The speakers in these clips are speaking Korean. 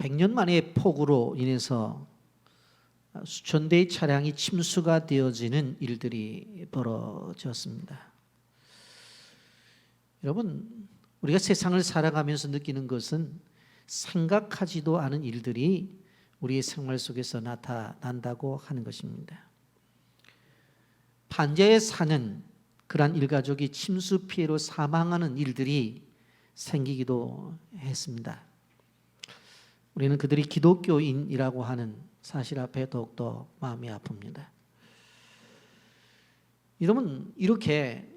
100년 만의 폭우로 인해서 수천 대의 차량이 침수가 되어지는 일들이 벌어졌습니다. 여러분, 우리가 세상을 살아가면서 느끼는 것은 생각하지도 않은 일들이 우리의 생활 속에서 나타난다고 하는 것입니다. 판자에 사는 그러한 일가족이 침수 피해로 사망하는 일들이 생기기도 했습니다. 우리는 그들이 기독교인이라고 하는 사실 앞에 더욱더 마음이 아픕니다. 여러분, 이렇게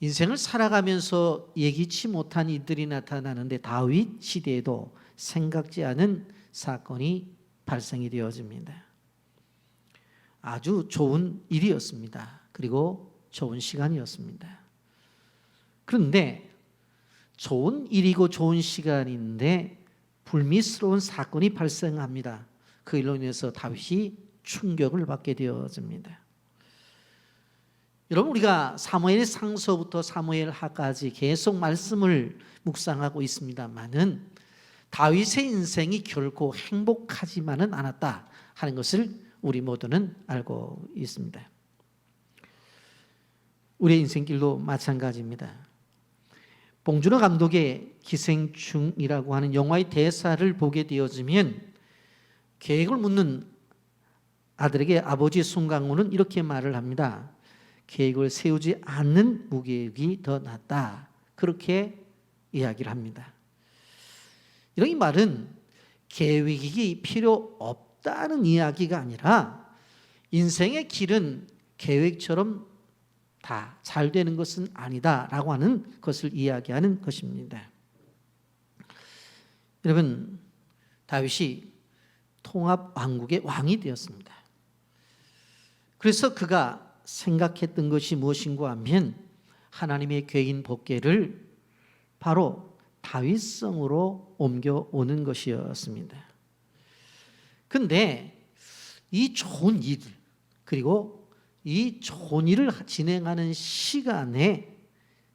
인생을 살아가면서 예기치 못한 일들이 나타나는데 다윗 시대에도 생각지 않은 사건이 발생이 되어집니다. 아주 좋은 일이었습니다. 그리고 좋은 시간이었습니다. 그런데 좋은 일이고 좋은 시간인데 불미스러운 사건이 발생합니다. 그 일로 인해서 다윗이 충격을 받게 되어집니다. 여러분, 우리가 사무엘 상서부터 사무엘 하까지 계속 말씀을 묵상하고 있습니다만은 다윗의 인생이 결코 행복하지만은 않았다 하는 것을 우리 모두는 알고 있습니다. 우리의 인생길도 마찬가지입니다. 봉준호 감독의 기생충이라고 하는 영화의 대사를 보게 되어지면 계획을 묻는 아들에게 아버지 송강호는 이렇게 말을 합니다. 계획을 세우지 않는 무계획이 더 낫다. 그렇게 이야기를 합니다. 이런 말은 계획이 필요 없다는 이야기가 아니라 인생의 길은 계획처럼 다 잘 되는 것은 아니다라고 하는 것을 이야기하는 것입니다. 여러분, 다윗이 통합 왕국의 왕이 되었습니다. 그래서 그가 생각했던 것이 무엇인가 하면 하나님의 괴인 법궤를 바로 다윗성으로 옮겨오는 것이었습니다. 그런데 이 좋은 일, 그리고 이 좋은 일을 진행하는 시간에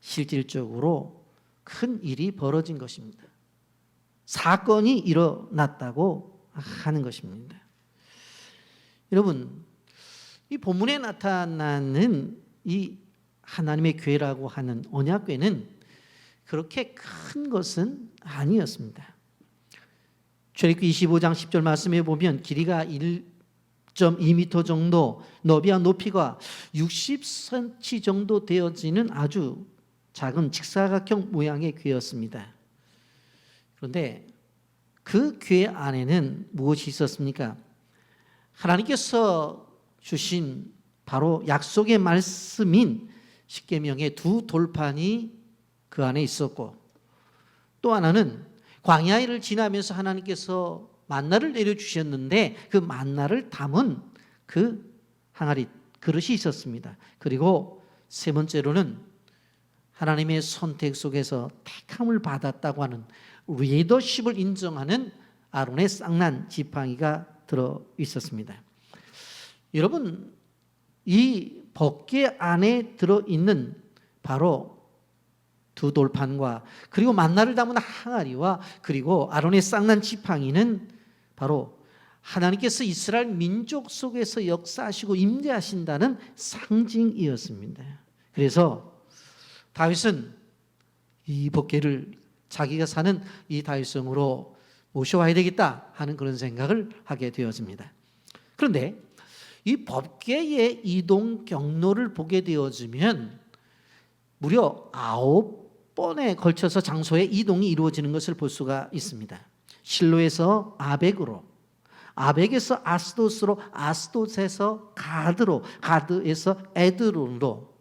실질적으로 큰 일이 벌어진 것입니다. 사건이 일어났다고 하는 것입니다. 여러분, 이 본문에 나타나는 이 하나님의 궤라고 하는 언약궤는 그렇게 큰 것은 아니었습니다. 출애굽기 25장 10절 말씀에 보면 길이가 1.2m 정도, 너비와 높이가 60cm 정도 되어지는 아주 작은 직사각형 모양의 궤였습니다. 그런데 그 궤 안에는 무엇이 있었습니까? 하나님께서 주신 바로 약속의 말씀인 십계명의 두 돌판이 그 안에 있었고, 또 하나는 광야를 지나면서 하나님께서 만나를 내려주셨는데 그 만나를 담은 그 항아리 그릇이 있었습니다. 그리고 세 번째로는 하나님의 선택 속에서 택함을 받았다고 하는 리더십을 인정하는 아론의 쌍난 지팡이가 들어 있었습니다. 여러분, 이 법궤 안에 들어있는 바로 두 돌판과 그리고 만나를 담은 항아리와 그리고 아론의 쌍난 지팡이는 바로 하나님께서 이스라엘 민족 속에서 역사하시고 임재하신다는 상징이었습니다. 그래서 다윗은 이 법궤를 자기가 사는 이 다윗성으로 모셔와야 되겠다 하는 그런 생각을 하게 되어집니다. 그런데 이 법궤의 이동 경로를 보게 되어지면 무려 9번에 걸쳐서 장소의 이동이 이루어지는 것을 볼 수가 있습니다. 실로에서 아벡으로, 아벡에서 아스돗으로, 아스돗에서 가드로, 가드에서 에드론으로,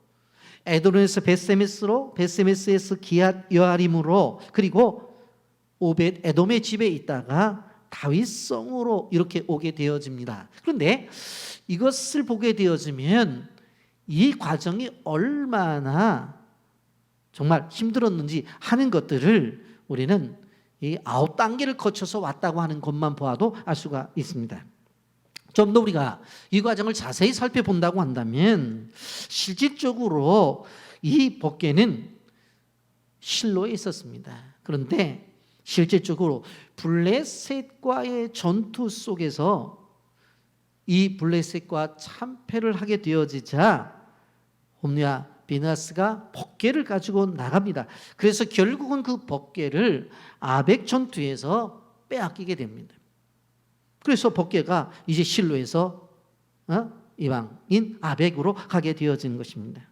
에드론에서 벳세메스로, 벳세메스에서 기앗 여아림으로, 그리고 오벳 에돔의 집에 있다가 다윗성으로 이렇게 오게 되어집니다. 그런데 이것을 보게 되어지면 이 과정이 얼마나 정말 힘들었는지 하는 것들을 우리는 이 9단계를 거쳐서 왔다고 하는 것만 보아도 알 수가 있습니다. 좀 더 우리가 이 과정을 자세히 살펴본다고 한다면 실질적으로 이 법궤는 실로에 있었습니다. 그런데 실질적으로 블레셋과의 전투 속에서 이 블레셋과 참패를 하게 되어지자 홈리와 비느하스가 법궤를 가지고 나갑니다. 그래서 결국은 그 법궤를 아벡 전투에서 빼앗기게 됩니다. 그래서 법궤가 이제 실로에서 이방인 아벡으로 가게 되어지는 것입니다.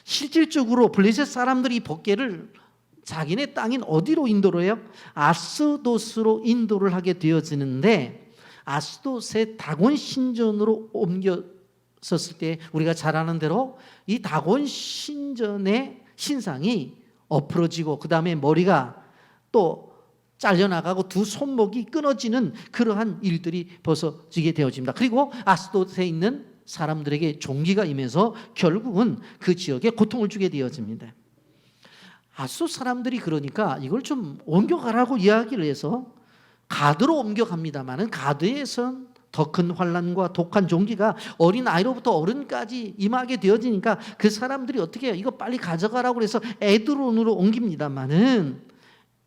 실질적으로 블레셋 사람들이 법궤를 자기네 땅인 어디로 인도를 해요? 아스돗으로 인도를 하게 되어지는데 아스돗의 다곤 신전으로 옮겼었을 때 우리가 잘 아는 대로 이 다곤 신전의 신상이 엎어지고 그 다음에 머리가 또 잘려나가고 두 손목이 끊어지는 그러한 일들이 벌어지게 되어집니다. 그리고 아스돗에 있는 사람들에게 종기가 임해서 결국은 그 지역에 고통을 주게 되어집니다. 아스돗 사람들이 그러니까 이걸 좀 옮겨가라고 이야기를 해서 가드로 옮겨갑니다마는 가드에선 더 큰 환난과 독한 종기가 어린 아이로부터 어른까지 임하게 되어지니까 그 사람들이 어떻게 해요? 이거 빨리 가져가라고 해서 에드론으로 옮깁니다마는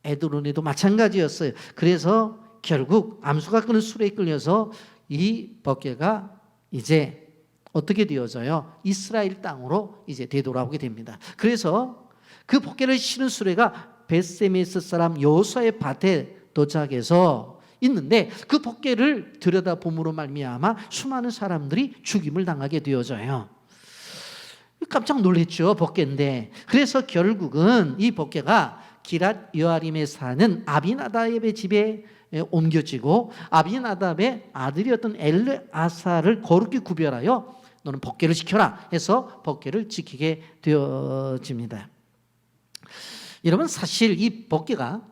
에드론에도 마찬가지였어요. 그래서 결국 암수가 끄는 수레에 끌려서 이 법궤가 이제 어떻게 되어져요? 이스라엘 땅으로 이제 되돌아오게 됩니다. 그래서 그 법궤를 실은 수레가 벳세메스 사람 여호수아의 밭에 도착해서 있는데 그 법궤를 들여다봄으로 말미암아 수많은 사람들이 죽임을 당하게 되어져요. 깜짝 놀랐죠. 법궤인데. 그래서 결국은 이 법궤가 기랏 여아림에 사는 아비나답의 집에 옮겨지고 아비나답의 아들이었던 엘르아사를 거룩히 구별하여 너는 법궤를 지켜라 해서 법궤를 지키게 되어집니다. 여러분 사실 이 법궤가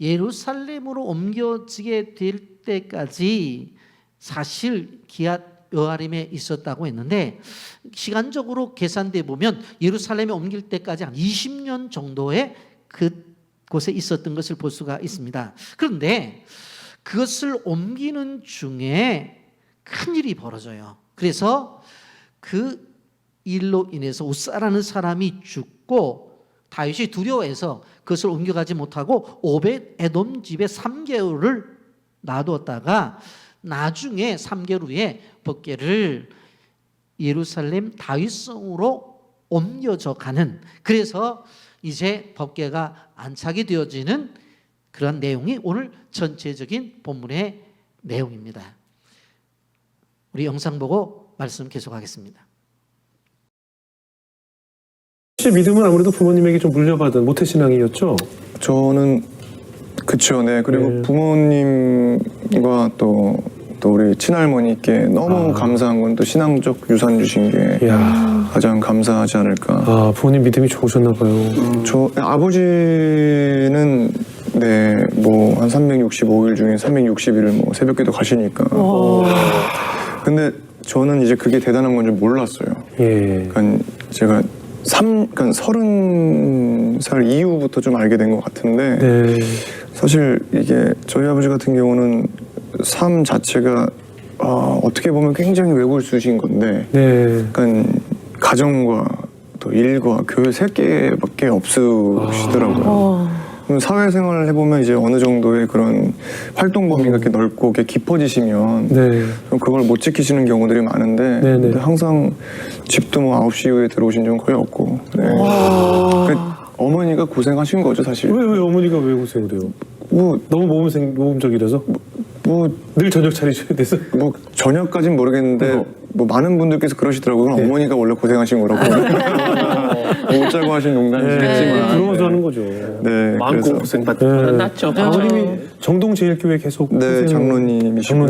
예루살렘으로 옮겨지게 될 때까지 사실 기앗 여아림에 있었다고 했는데 시간적으로 계산돼 보면 예루살렘에 옮길 때까지 한 20년 정도의 그곳에 있었던 것을 볼 수가 있습니다. 그런데 그것을 옮기는 중에 큰일이 벌어져요. 그래서 그 일로 인해서 우사라는 사람이 죽고 다윗이 두려워해서 그것을 옮겨가지 못하고 오벳 에돔 집에 3개월을 놔두었다가 나중에 3개월 후에 법궤를 예루살렘 다윗성으로 옮겨져 가는, 그래서 이제 법궤가 안착이 되어지는 그런 내용이 오늘 전체적인 본문의 내용입니다. 우리 영상 보고 말씀 계속하겠습니다. 믿음은 아무래도 부모님에게 좀 물려받은 모태신앙이었죠? 저는 그쵸, 네. 그리고 부모님과 또 우리 친할머니께 너무 감사한 건 또 신앙적 유산 주신 게 가장 감사하지 않을까. 부모님 믿음이 좋으셨나 봐요. 저 아버지는 네, 뭐 한 365일 중에 360일을 뭐 새벽기도 가시니까. 근데 저는 이제 그게 대단한 건지 몰랐어요. 그러니까 제가 30살 이후부터 좀 알게 된 것 같은데 사실 이게 저희 아버지 같은 경우는 삶 자체가 어떻게 보면 굉장히 외골수신 건데 그러니까 가정과 또 일과 교회 3개밖에 없으시더라고요. 사회생활을 해보면 이제 어느 정도의 그런 활동 범위가 이렇게 넓고 이렇게 깊어지시면 그걸 못 지키시는 경우들이 많은데 근데 항상 집도 뭐 9시 이후에 들어오신 적은 거의 없고 그러니까 어머니가 고생하신 거죠 사실. 왜 어머니가 왜 고생을 해요? 뭐 너무 모범적이라서? 늘 저녁 차리셔야 돼서? 뭐 저녁까진 모르겠는데 뭐 많은 분들께서 그러시더라고요. 어머니가 원래 고생하신 거라고. 웃자고 하신 농담이시겠지만 부러워서 하는 거죠. 네, 마음고 고생 받았죠. 아버님이 정동제일교회 계속 장로님이셨고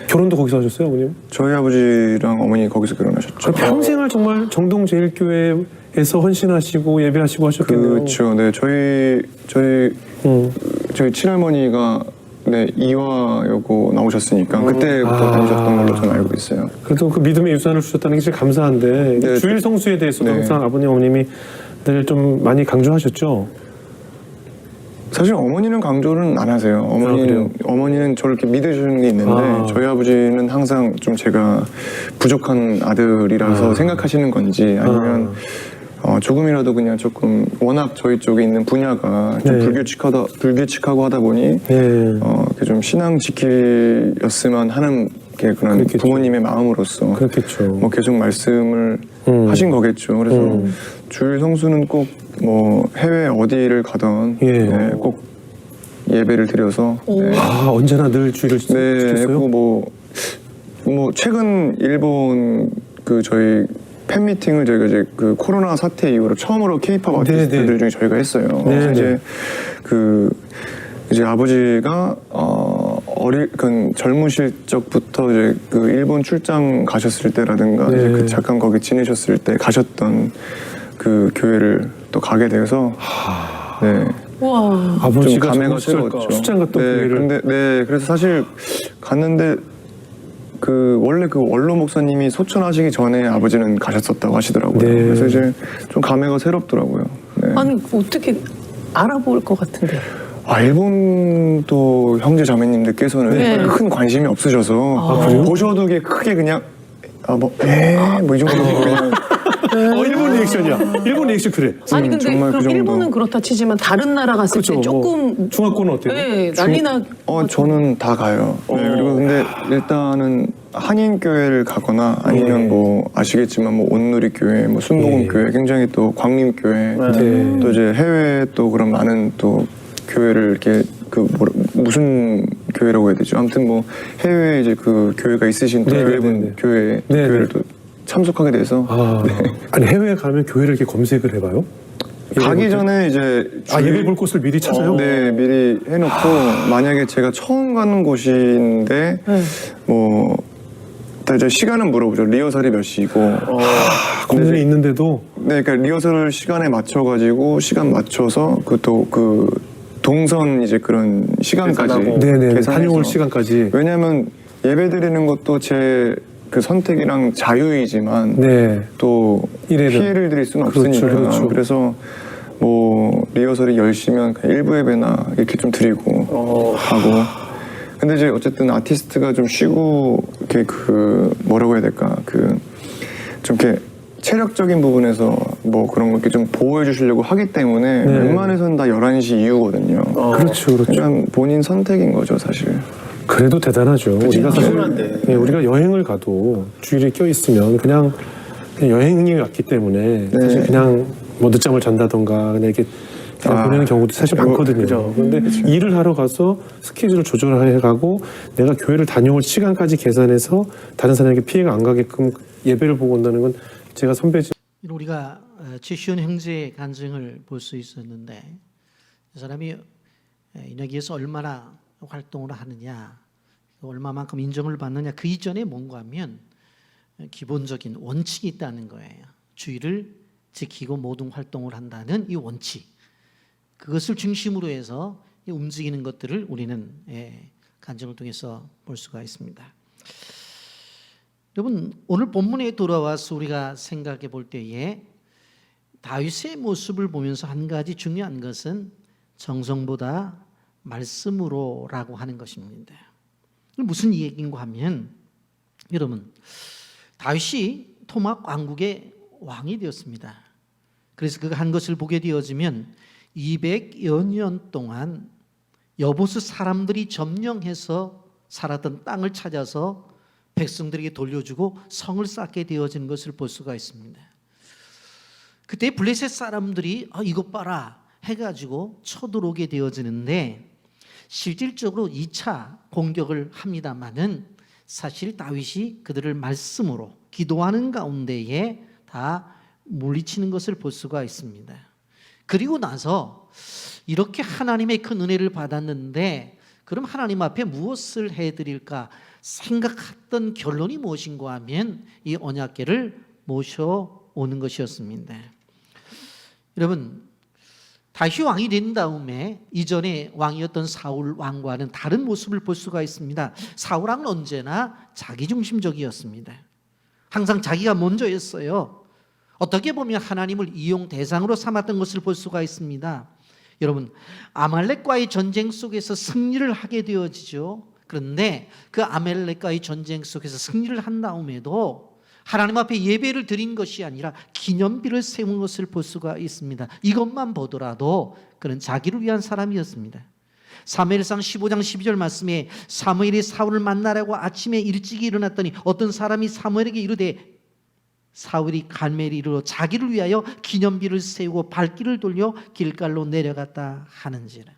결혼도 거기서 하셨어요, 어머님? 저희 아버지랑 어머니 거기서 결혼하셨죠. 평생을 정말 정동제일교회에서 헌신하시고 예배하시고 하셨겠네요. 그렇죠. 네, 저희 친할머니가 이화여고 나오셨으니까 그때부터 다니셨던 걸로 저는 알고 있어요. 그래도 그 믿음의 유산을 주셨다는 게 진짜 감사한데 주일 성수에 대해서도 항상 아버님, 어머님이 늘 좀 많이 강조하셨죠? 사실 어머니는 강조는 안 하세요. 어머니는 저를 이렇게 믿으시는 게 있는데 저희 아버지는 항상 좀 제가 부족한 아들이라서 생각하시는 건지 아니면 조금이라도 그냥 조금 워낙 저희 쪽에 있는 분야가 좀 네. 불규칙하고 하다 보니 이렇게 좀 신앙 지키였으면 하는 게 그런 그렇겠죠. 부모님의 마음으로서 그렇겠죠. 뭐 계속 말씀을 하신 거겠죠. 그래서 주일 성수는 꼭 뭐 해외 어디를 가던 네, 꼭 예배를 드려서 네. 언제나 늘 주의를 네, 지켰어요? 뭐 최근 일본 그 저희 팬 미팅을 저희가 이제 그 코로나 사태 이후로 처음으로 K-팝 아티스트들 중에 저희가 했어요. 그래서 이제 아버지가 젊으실 적부터 이제 그 일본 출장 가셨을 때라든가 이제 그 잠깐 거기 지내셨을 때 가셨던 그 교회를 또 가게 돼서 네. 와, 아버지가 감회가 새로웠죠. 출장 갔던 교회를. 그래서 사실 갔는데 그 원래 그 원로 목사님이 소천하시기 전에 아버지는 가셨었다고 하시더라고요. 그래서 이제 좀 감회가 새롭더라고요. 네. 아니 어떻게 알아볼 것 같은데. 일본도 형제 자매님들께서는 큰 관심이 없으셔서 보셔도 크게 그냥 뭐 이 정도 그냥 일본 리액션이야. 일본 리액션 그래. 아니 근데 정말 그럼 그 정도. 일본은 그렇다 치지만 다른 나라 갔을 때 조금 중화권은 어때요? 네, 난리나. 저는 다 가요. 네, 그리고 근데 일단은 한인 교회를 가거나 아니면 뭐 아시겠지만 뭐 온누리 교회, 뭐 순복음 교회, 굉장히 또 광림 교회, 또 이제 해외 또 그런 많은 또 교회를 이렇게 무슨 교회라고 해야 되죠? 아무튼 뭐 해외에 이제 그 교회가 있으신 또 일본 교회를 또 참석하게 돼서 아니 해외에 가면 교회를 이렇게 검색을 해봐요? 가기 전에 이제 예배 볼 곳을 미리 찾아요? 네, 미리 해놓고 만약에 제가 처음 가는 곳인데 뭐 이제 시간은 물어보죠. 리허설이 몇 시고. 공연이 있는데도. 네, 그러니까 리허설 시간에 맞춰가지고 시간 맞춰서 그 동선 이제 그런 시간까지 계산해서. 다녀올 시간까지. 왜냐하면 예배 드리는 것도 제 그 선택이랑 자유이지만 또 피해를 드릴 수는 없으니까. 그래서 뭐 리허설이 10시면 그냥 일부 예배나 이렇게 좀 드리고 하고. 근데 이제 어쨌든 아티스트가 좀 쉬고 이렇게 그 뭐라고 해야 될까 좀 이렇게 체력적인 부분에서 뭐 그런 거 이렇게 좀 보호해 주시려고 하기 때문에 웬만해서는 다 11시 이후거든요. 그렇죠. 그냥 본인 선택인 거죠, 사실. 그래도 대단하죠. 우리가 사실 우리가 여행을 가도 주일에 껴 있으면 그냥 여행이 왔기 때문에 사실 그냥 뭐 늦잠을 잔다던가 그냥 이렇게 보내는 경우도 사실 많거든요. 그런데 일을 하러 가서 스케줄을 조절해 가고 내가 교회를 다녀올 시간까지 계산해서 다른 사람에게 피해가 안 가게끔 예배를 보고 온다는 건 제가 선배지. 우리가 최시원 형제의 간증을 볼 수 있었는데 이 사람이 인혁이에서 얼마나 활동을 하느냐, 얼마만큼 인정을 받느냐, 그 이전에 뭔가 하면 기본적인 원칙이 있다는 거예요. 주의를 지키고 모든 활동을 한다는 이 원칙, 그것을 중심으로 해서 움직이는 것들을 우리는 간증을 통해서 볼 수가 있습니다. 여러분, 오늘 본문에 돌아와서 우리가 생각해 볼 때에 다윗의 모습을 보면서 한 가지 중요한 것은 정성보다 말씀으로라고 하는 것입니다. 무슨 얘기인가 하면 여러분, 다윗이 토막 왕국의 왕이 되었습니다. 그래서 그가 한 것을 보게 되어지면 200여 년 동안 여보스 사람들이 점령해서 살았던 땅을 찾아서 백성들에게 돌려주고 성을 쌓게 되어진 것을 볼 수가 있습니다. 그때 블레셋 사람들이 이것 봐라 해가지고 쳐들어오게 되어지는데 실질적으로 2차 공격을 합니다마는 사실 다윗이 그들을 말씀으로 기도하는 가운데에 다 물리치는 것을 볼 수가 있습니다. 그리고 나서 이렇게 하나님의 큰 은혜를 받았는데 그럼 하나님 앞에 무엇을 해드릴까 생각했던 결론이 무엇인가 하면 이 언약궤를 모셔오는 것이었습니다. 여러분, 다윗이 왕이 된 다음에 이전에 왕이었던 사울 왕과는 다른 모습을 볼 수가 있습니다. 사울 왕은 언제나 자기중심적이었습니다. 항상 자기가 먼저였어요. 어떻게 보면 하나님을 이용 대상으로 삼았던 것을 볼 수가 있습니다. 여러분, 아말렉과의 전쟁 속에서 승리를 하게 되어지죠. 그런데 그 아말렉과의 전쟁 속에서 승리를 한 다음에도 하나님 앞에 예배를 드린 것이 아니라 기념비를 세운 것을 볼 수가 있습니다. 이것만 보더라도 그는 자기를 위한 사람이었습니다. 사무엘상 15장 12절 말씀에 사무엘이 사울을 만나려고 아침에 일찍 일어났더니 어떤 사람이 사무엘에게 이르되 사울이 갈멜에 이르러 자기를 위하여 기념비를 세우고 발길을 돌려 길갈로 내려갔다 하는지라.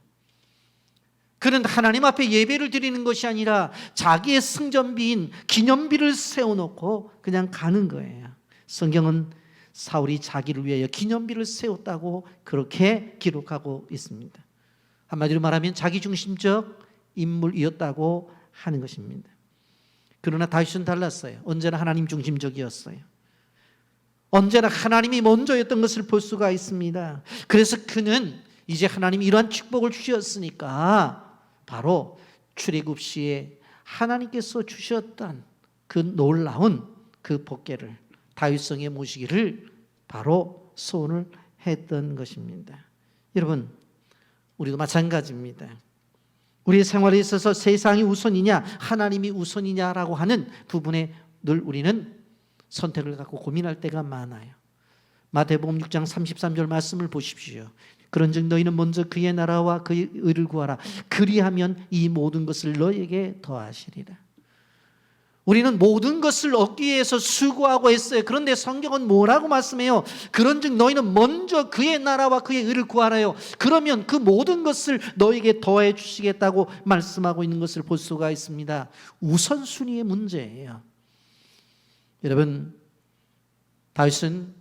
그는 하나님 앞에 예배를 드리는 것이 아니라 자기의 승전비인 기념비를 세워놓고 그냥 가는 거예요. 성경은 사울이 자기를 위하여 기념비를 세웠다고 그렇게 기록하고 있습니다. 한마디로 말하면 자기중심적 인물이었다고 하는 것입니다. 그러나 다윗은 달랐어요. 언제나 하나님 중심적이었어요. 언제나 하나님이 먼저였던 것을 볼 수가 있습니다. 그래서 그는 이제 하나님이 이러한 축복을 주셨으니까 바로 출애굽 시에 하나님께서 주셨던 그 놀라운 그 복궤를 다윗성에 모시기를 바로 소원을 했던 것입니다. 여러분, 우리도 마찬가지입니다. 우리의 생활에 있어서 세상이 우선이냐 하나님이 우선이냐라고 하는 부분에 늘 우리는 선택을 갖고 고민할 때가 많아요. 마태복음 6장 33절 말씀을 보십시오. 그런즉 너희는 먼저 그의 나라와 그의 의를 구하라. 그리하면 이 모든 것을 너에게 더하시리라. 우리는 모든 것을 얻기 위해서 수고하고 했어요. 그런데 성경은 뭐라고 말씀해요? 그런즉 너희는 먼저 그의 나라와 그의 의를 구하라요. 그러면 그 모든 것을 너에게 더해 주시겠다고 말씀하고 있는 것을 볼 수가 있습니다. 우선순위의 문제예요. 여러분, 다윗은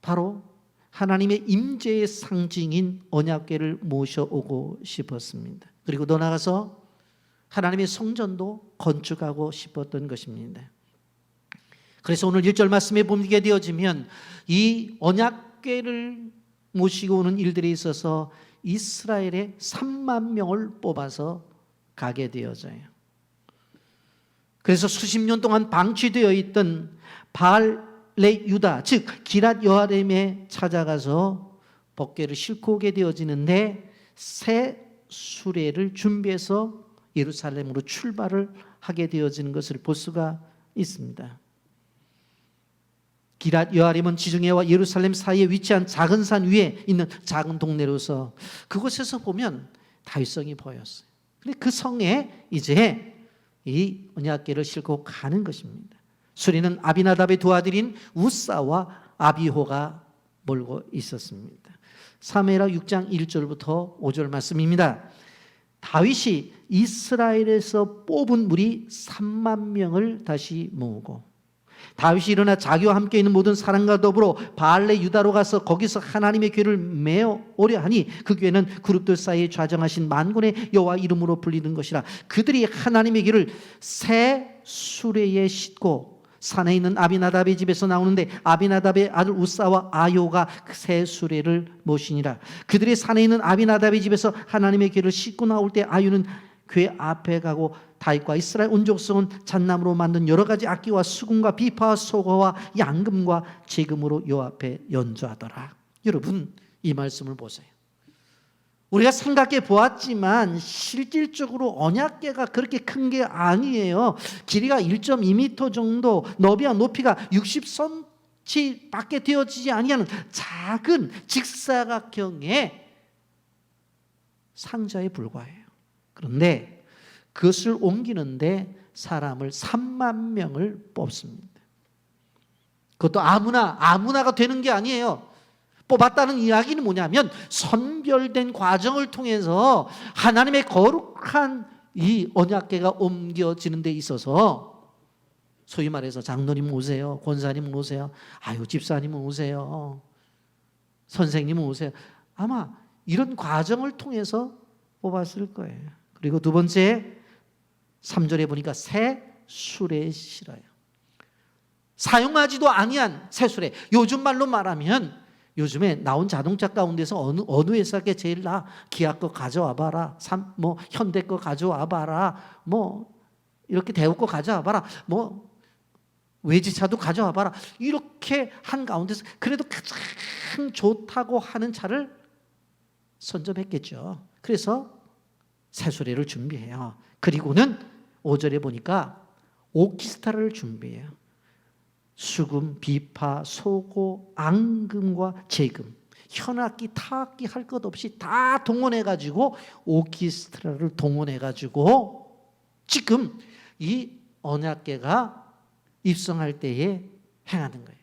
바로 하나님의 임재의 상징인 언약궤를 모셔오고 싶었습니다. 그리고 더 나아가서 하나님의 성전도 건축하고 싶었던 것입니다. 그래서 오늘 1절 말씀에 보게 되어지면 이 언약궤를 모시고 오는 일들에 있어서 이스라엘의 3만 명을 뽑아서 가게 되어져요. 그래서 수십 년 동안 방치되어 있던 바알레 유다, 즉 기랏 여아림에 찾아가서 법궤를 싣고 오게 되어지는데 새 수레를 준비해서 예루살렘으로 출발을 하게 되어지는 것을 볼 수가 있습니다. 기랏 여아림은 지중해와 예루살렘 사이에 위치한 작은 산 위에 있는 작은 동네로서 그곳에서 보면 다윗성이 보였어요. 근데 그 성에 이제 이 언약궤를 싣고 가는 것입니다. 수리는 아비나답의 두 아들인 우사와 아비호가 몰고 있었습니다. 사무엘하 6장 1절부터 5절 말씀입니다. 다윗이 이스라엘에서 뽑은 무리 3만 명을 다시 모으고 다윗이 일어나 자기와 함께 있는 모든 사람과 더불어 바알레 유다로 가서 거기서 하나님의 궤를 메어 오려 하니 그 궤는 그룹들 사이에 좌정하신 만군의 여호와 이름으로 불리는 것이라. 그들이 하나님의 궤를 새 수레에 싣고 산에 있는 아비나답의 집에서 나오는데 아비나답의 아들 우사와 아요가 새 수레를 모시니라. 그들이 산에 있는 아비나답의 집에서 하나님의 궤를 싣고 나올 때 아유는 궤 앞에 가고 다윗과 이스라엘 온 족속은 잣나무로 만든 여러 가지 악기와 수금과 비파와 소고와 양금과 제금으로 요 앞에 연주하더라. 여러분, 이 말씀을 보세요. 우리가 생각해 보았지만 실질적으로 언약궤가 그렇게 큰 게 아니에요. 길이가 1.2m 정도, 너비와 높이가 60cm 밖에 되어지지 아니하는 작은 직사각형의 상자에 불과해요. 그런데 그것을 옮기는데 사람을 3만 명을 뽑습니다. 그것도 아무나가 되는 게 아니에요. 뽑았다는 이야기는 뭐냐면 선별된 과정을 통해서 하나님의 거룩한 이 언약궤가 옮겨지는 데 있어서 소위 말해서 장로님 오세요, 권사님 오세요, 아유 집사님 오세요, 선생님 오세요. 아마 이런 과정을 통해서 뽑았을 거예요. 그리고 두 번째 3절에 보니까 새 수레에 실어요. 사용하지도 아니한 새 수레. 요즘 말로 말하면 요즘에 나온 자동차 가운데서 어느 회사께 제일 나 기아 거 가져와 봐라, 현대 거 가져와 봐라, 이렇게 대우 거 가져와 봐라, 외제차도 가져와 봐라, 이렇게 한 가운데서 그래도 가장 좋다고 하는 차를 선점했겠죠. 그래서 새 수레를 준비해요. 그리고는 5절에 보니까 오케스트라를 준비해요. 수금, 비파, 소고, 앙금과 재금, 현악기, 타악기 할 것 없이 다 동원해가지고 오케스트라를 동원해가지고 지금 이 언약궤가 입성할 때에 행하는 거예요.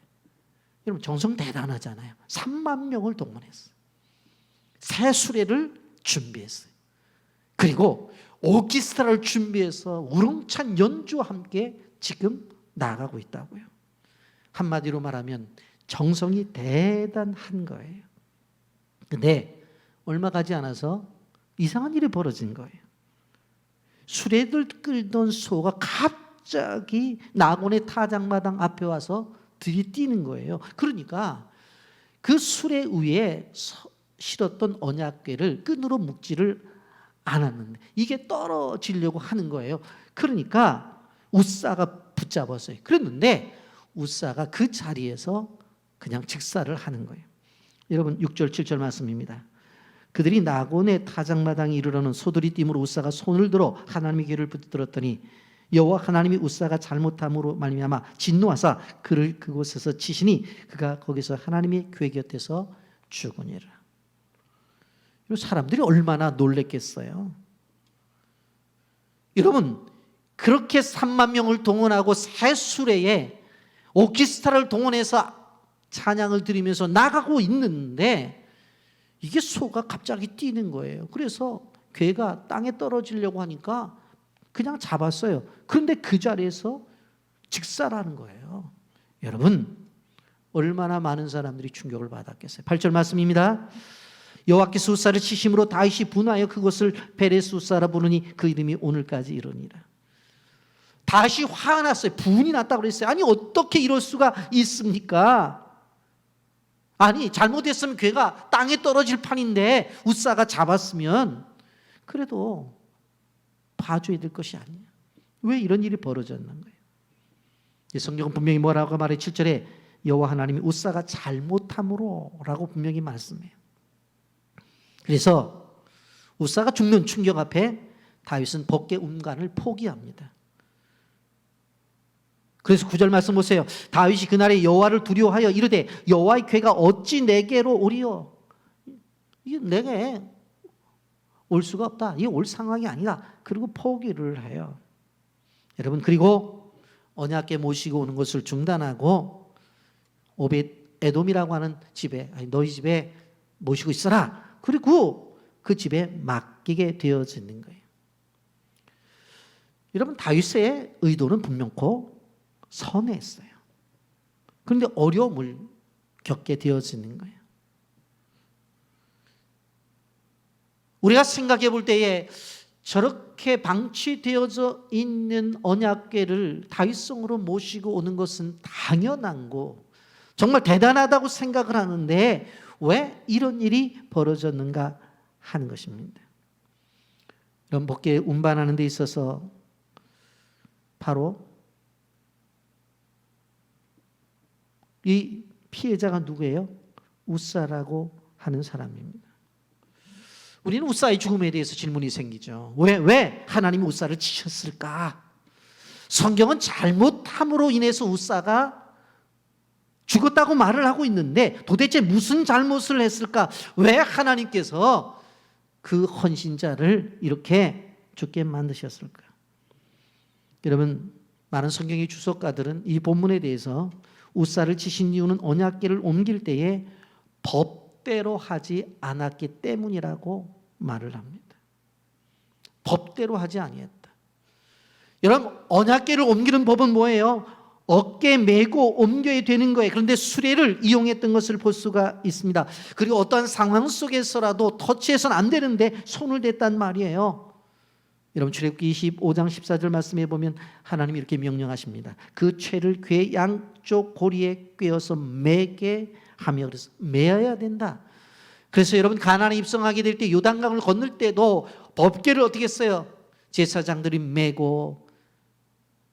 여러분 정성 대단하잖아요. 3만 명을 동원했어요. 새 수레를 준비했어요. 그리고 오케스트라를 준비해서 우렁찬 연주와 함께 지금 나아가고 있다고요. 한마디로 말하면 정성이 대단한 거예요. 근데 얼마 가지 않아서 이상한 일이 벌어진 거예요. 수레들 끌던 소가 갑자기 낙원의 타작마당 앞에 와서 들이뛰는 거예요. 그러니까 그 수레 위에 실었던 언약궤를 끈으로 묶지를 않았는데 이게 떨어지려고 하는 거예요. 그러니까 우사가 붙잡았어요. 그랬는데 우사가 그 자리에서 그냥 직사를 하는 거예요. 여러분 6절 7절 말씀입니다. 그들이 낙원의 타작마당에 이르러는 소들이 띠므로 우사가 손을 들어 하나님의 귀를 붙들었더니 여호와 하나님이 우사가 잘못함으로 말미암아 진노하사 그를 그곳에서 치시니 그가 거기서 하나님의 궤 곁에서 죽으니라. 사람들이 얼마나 놀랬겠어요. 여러분 그렇게 3만 명을 동원하고 새 수레에 오케스트라를 동원해서 찬양을 드리면서 나가고 있는데 이게 소가 갑자기 뛰는 거예요. 그래서 궤가 땅에 떨어지려고 하니까 그냥 잡았어요. 그런데 그 자리에서 직사라는 거예요. 여러분 얼마나 많은 사람들이 충격을 받았겠어요. 8절 말씀입니다. 여호와께서 우사를 치심으로 다윗이 분하여 그것을 베레스 우사라 부르니 그 이름이 오늘까지 이르니라. 다윗이 화가 났어요. 분이 났다고 그랬어요. 아니 어떻게 이럴 수가 있습니까? 아니 잘못했으면 궤가 땅에 떨어질 판인데 우사가 잡았으면 그래도 봐줘야 될 것이 아니냐. 왜 이런 일이 벌어졌는 거예요? 성경은 분명히 뭐라고 말해 7절에 여호와 하나님이 우사가 잘못함으로 라고 분명히 말씀해요. 그래서 우사가 죽는 충격 앞에 다윗은 법궤 운반을 포기합니다. 그래서 9절 말씀 보세요. 다윗이 그날에 여호와를 두려워하여 이르되 여호와의 궤가 어찌 내게로 오리요? 이게 내게 올 수가 없다. 이게 올 상황이 아니다. 그리고 포기를 해요. 여러분 그리고 언약궤 모시고 오는 것을 중단하고 오벳 에돔이라고 하는 집에 너희 집에 모시고 있어라. 그리고 그 집에 맡기게 되어지는 거예요. 여러분 다윗의 의도는 분명코 선했어요. 그런데 어려움을 겪게 되어지는 거예요. 우리가 생각해 볼 때에 저렇게 방치되어져 있는 언약궤를 다윗성으로 모시고 오는 것은 당연한 거 정말 대단하다고 생각을 하는데 왜 이런 일이 벌어졌는가 하는 것입니다. 이런 법궤 운반하는 데 있어서 바로 이 피해자가 누구예요? 우사라고 하는 사람입니다. 우리는 우사의 죽음에 대해서 질문이 생기죠. 왜 하나님이 우사를 치셨을까? 성경은 잘못함으로 인해서 우사가 죽었다고 말을 하고 있는데 도대체 무슨 잘못을 했을까? 왜 하나님께서 그 헌신자를 이렇게 죽게 만드셨을까? 여러분 많은 성경의 주석가들은 이 본문에 대해서 우사를 치신 이유는 언약궤를 옮길 때에 법대로 하지 않았기 때문이라고 말을 합니다. 법대로 하지 아니했다. 여러분 언약궤를 옮기는 법은 뭐예요? 어깨에 메고 옮겨야 되는 거예요. 그런데 수레를 이용했던 것을 볼 수가 있습니다. 그리고 어떠한 상황 속에서라도 터치해서는 안 되는데 손을 댔단 말이에요. 여러분 출애굽기 25장 14절 말씀해 보면 하나님이 이렇게 명령하십니다. 그 채를 궤 양쪽 고리에 꿰어서 매게 하며 그래서 매어야 된다. 그래서 여러분 가나안에 입성하게 될 때 요단강을 건널 때도 법궤를 어떻게 했어요? 제사장들이 메고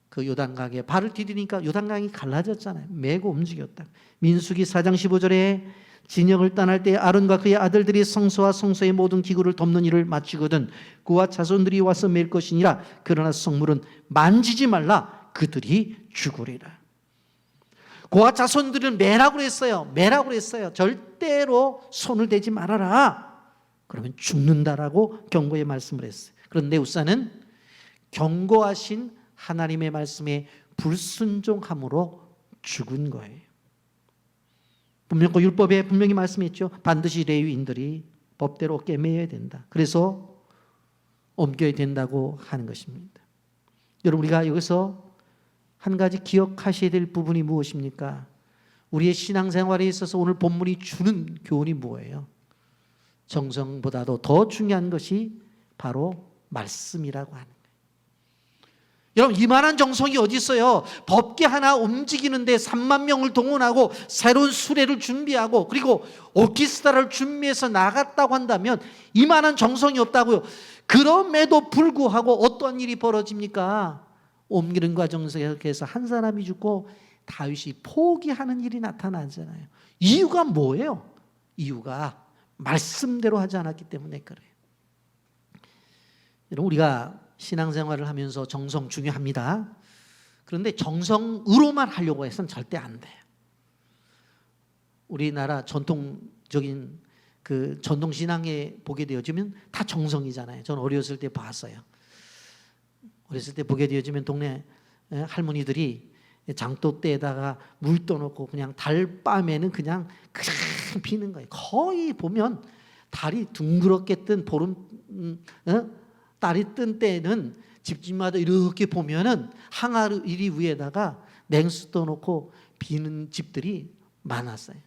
그 요단강에 발을 디디니까 요단강이 갈라졌잖아요. 메고 움직였다. 민수기 4장 15절에 진영을 떠날 때 아론과 그의 아들들이 성소와 성소의 모든 기구를 덮는 일을 마치거든 그와 자손들이 와서 맬 것이니라. 그러나 성물은 만지지 말라. 그들이 죽으리라. 그와 자손들은 매라고 했어요. 매라고 했어요. 절대로 손을 대지 말아라. 그러면 죽는다라고 경고의 말씀을 했어요. 그런데 우사는 경고하신 하나님의 말씀에 불순종함으로 죽은 거예요. 분명 그 율법에 분명히 말씀했죠. 반드시 레위인들이 법대로 꿰매야 된다. 그래서 옮겨야 된다고 하는 것입니다. 여러분, 우리가 여기서 한 가지 기억하셔야 될 부분이 무엇입니까? 우리의 신앙생활에 있어서 오늘 본문이 주는 교훈이 뭐예요? 정성보다도 더 중요한 것이 바로 말씀이라고 하는 거예요. 여러분, 이만한 정성이 어디 있어요? 법계 하나 움직이는데 3만 명을 동원하고 새로운 수레를 준비하고 그리고 오케스트라를 준비해서 나갔다고 한다면 이만한 정성이 없다고요. 그럼에도 불구하고 어떤 일이 벌어집니까? 옮기는 과정 속에서 한 사람이 죽고 다윗이 포기하는 일이 나타나잖아요. 이유가 뭐예요? 이유가 말씀대로 하지 않았기 때문에 그래요. 여러분, 우리가 신앙생활을 하면서 정성 중요합니다. 그런데 정성으로만 하려고 해서는 절대 안 돼요. 우리나라 전통적인 그 전통신앙에 보게 되어지면 다 정성이잖아요. 저는 어렸을 때 봤어요. 어렸을 때 보게 되어지면 동네 할머니들이 장독 때에다가 물 떠놓고 그냥 달밤에는 그냥 피는 거예요. 거의 보면 달이 둥그렇게 뜬 보름 달이 뜬 때는 집집마다 이렇게 보면은 항아리 위에다가 냉수 떠놓고 비는 집들이 많았어요.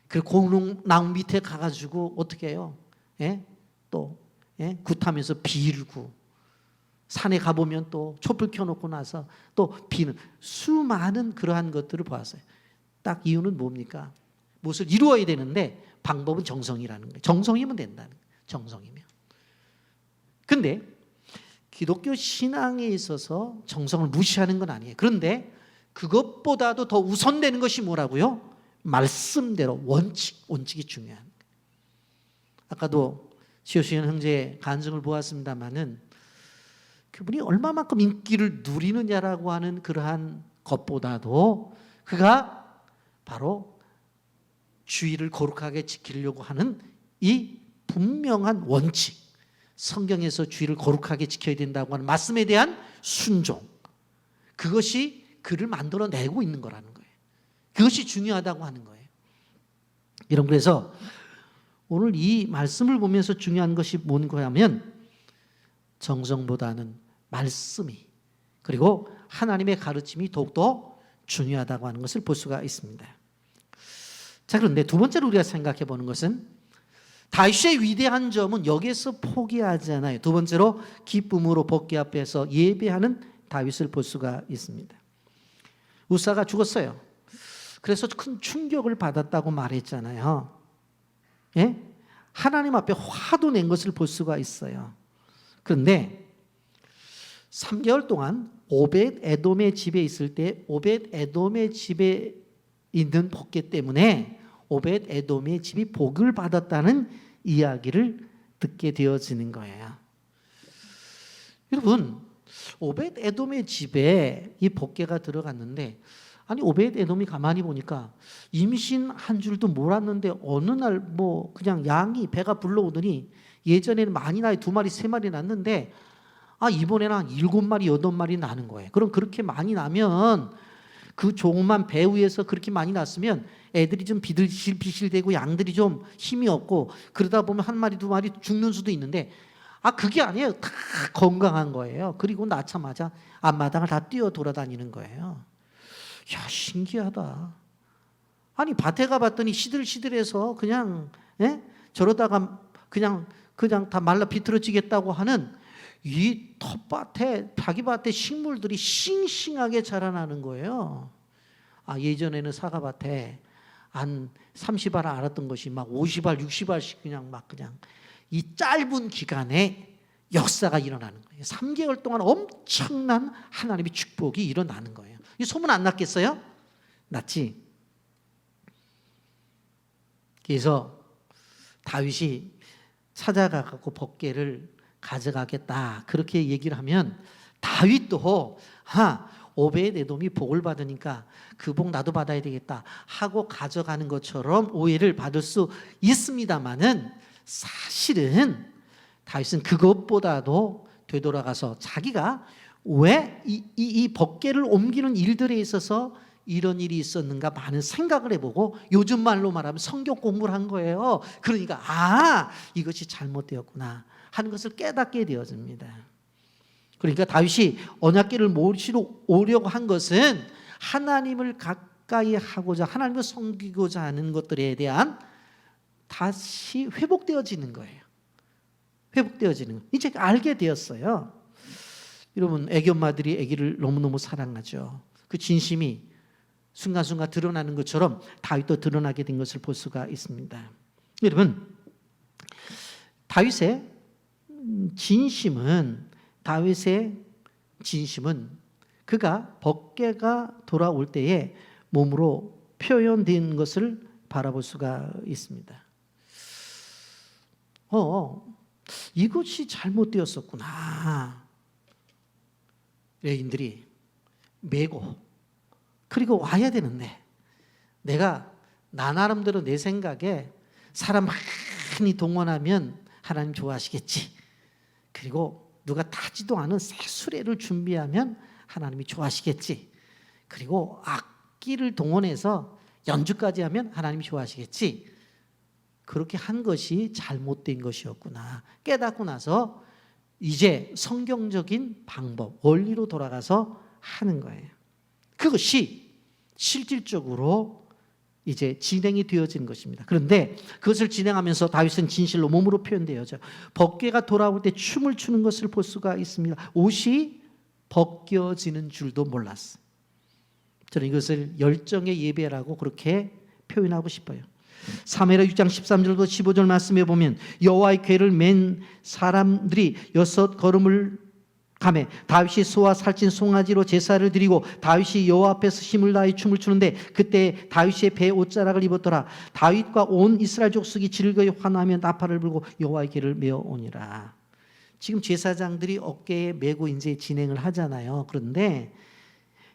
그리고 고농나무 밑에 가가지고 어떻게 해요? 또 굿하면서 빌고 산에 가보면 또 촛불 켜놓고 나서 또 비는 수많은 그러한 것들을 보았어요. 딱 이유는 뭡니까? 무엇을 이루어야 되는데 방법은 정성이라는 거예요. 정성이면 된다는 거예요. 정성이면. 근데 기독교 신앙에 있어서 정성을 무시하는 건 아니에요. 그런데 그것보다도 더 우선되는 것이 뭐라고요? 말씀대로 원칙이 중요한 거예요. 아까도 시오시현 형제의 간증을 보았습니다마는 그분이 얼마만큼 인기를 누리느냐라고 하는 그러한 것보다도 그가 바로 주의를 거룩하게 지키려고 하는 이 분명한 원칙, 성경에서 주의를 거룩하게 지켜야 된다고 하는 말씀에 대한 순종, 그것이 그를 만들어내고 있는 거라는 거예요. 그것이 중요하다고 하는 거예요. 여러분, 그래서 오늘 이 말씀을 보면서 중요한 것이 뭔가하면 정성보다는 말씀이, 그리고 하나님의 가르침이 더욱더 중요하다고 하는 것을 볼 수가 있습니다. 자, 그런데 두 번째로 우리가 생각해 보는 것은 다윗의 위대한 점은 여기에서 포기하지 않아요. 두 번째로 기쁨으로 법궤 앞에서 예배하는 다윗을 볼 수가 있습니다. 우사가 죽었어요. 그래서 큰 충격을 받았다고 말했잖아요. 예? 하나님 앞에 화도 낸 것을 볼 수가 있어요. 그런데 3개월 동안 오벳 에돔의 집에 있을 때 오벳 에돔의 집에 있는 법궤 때문에 오벳 에돔의 집이 복을 받았다는 이야기를 듣게 되어지는 거예요. 여러분, 오벳 에돔의 집에 이 법궤가 들어갔는데, 아니 오벳 에돔이 가만히 보니까 임신한 줄도 몰랐는데 어느 날 뭐 그냥 양이 배가 불러오더니 예전에는 많이 나요. 2마리 3마리 났는데 이번에는 한 7마리 8마리 나는 거예요. 그럼 그렇게 많이 나면 그 조그만 배 위에서 그렇게 많이 났으면 애들이 좀 비실비실대고 양들이 좀 힘이 없고 그러다 보면 1마리 2마리 죽는 수도 있는데 그게 아니에요. 다 건강한 거예요. 그리고 낳자마자 앞마당을 다 뛰어 돌아다니는 거예요. 야, 신기하다. 아니 밭에 가봤더니 시들시들해서 그냥 저러다가 그냥 다 말라 비틀어지겠다고 하는 이 텃밭에 자기 밭에 식물들이 싱싱하게 자라나는 거예요. 예전에는 사과밭에 한 30알 알았던 것이 막 50알 60알씩 그냥 이 짧은 기간에 역사가 일어나는 거예요. 3개월 동안 엄청난 하나님의 축복이 일어나는 거예요. 이 소문 안 났겠어요? 났지. 그래서 다윗이 찾아가고 법궤를 가져가겠다 그렇게 얘기를 하면 다윗도 오베의 내돔이 복을 받으니까 그 복 나도 받아야 되겠다 하고 가져가는 것처럼 오해를 받을 수 있습니다만은 사실은 다윗은 그것보다도 되돌아가서 자기가 왜 이 법궤를 옮기는 일들에 있어서 이런 일이 있었는가 많은 생각을 해보고 요즘 말로 말하면 성경 공부를 한 거예요. 그러니까 이것이 잘못되었구나 하는 것을 깨닫게 되어집니다. 그러니까 다윗이 언약궤를 모시러 오려고 한 것은 하나님을 가까이 하고자 하나님을 섬기고자 하는 것들에 대한 다시 회복되어지는 거예요. 회복되어지는 거. 이제 알게 되었어요. 여러분 애기 엄마들이 아기를 너무너무 사랑하죠. 그 진심이 순간순간 드러나는 것처럼 다윗도 드러나게 된 것을 볼 수가 있습니다. 여러분 다윗의 진심은 그가 법궤가 돌아올 때에 몸으로 표현된 것을 바라볼 수가 있습니다. 이것이 잘못되었었구나. 여인들이 메고 그리고 와야 되는데 내가 나 나름대로 내 생각에 사람 많이 동원하면 하나님 좋아하시겠지. 그리고 누가 타지도 않은 새 수레를 준비하면 하나님이 좋아하시겠지. 그리고 악기를 동원해서 연주까지 하면 하나님이 좋아하시겠지. 그렇게 한 것이 잘못된 것이었구나 깨닫고 나서 이제 성경적인 방법, 원리로 돌아가서 하는 거예요. 그것이 실질적으로 이제 진행이 되어진 것입니다. 그런데 그것을 진행하면서 다윗은 진실로 몸으로 표현되어져 법궤가 돌아올 때 춤을 추는 것을 볼 수가 있습니다. 옷이 벗겨지는 줄도 몰랐어요. 저는 이것을 열정의 예배라고 그렇게 표현하고 싶어요. 사무엘하 6장 13절부터 15절 말씀에 보면 여호와의 궤를 맨 사람들이 6걸음을 가매 다윗이 소와 살찐 송아지로 제사를 드리고 다윗이 여호와 앞에서 힘을 다해 춤을 추는데 그때 다윗의 배에 옷자락을 입었더라. 다윗과 온 이스라엘 족속이 즐거이 환호하며 나팔을 불고 여호와의 궤를 메어 오니라. 지금 제사장들이 어깨에 메고 이제 진행을 하잖아요. 그런데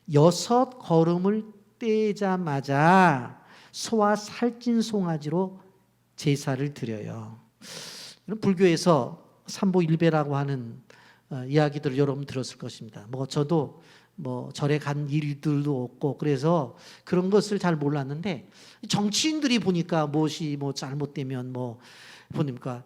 6걸음을 떼자마자 소와 살찐 송아지로 제사를 드려요. 불교에서 삼보일배라고 하는 이야기들을 여러분 들었을 것입니다. 저도 절에 간 일들도 없고 그래서 그런 것을 잘 몰랐는데 정치인들이 보니까 무엇이 잘못되면 보니까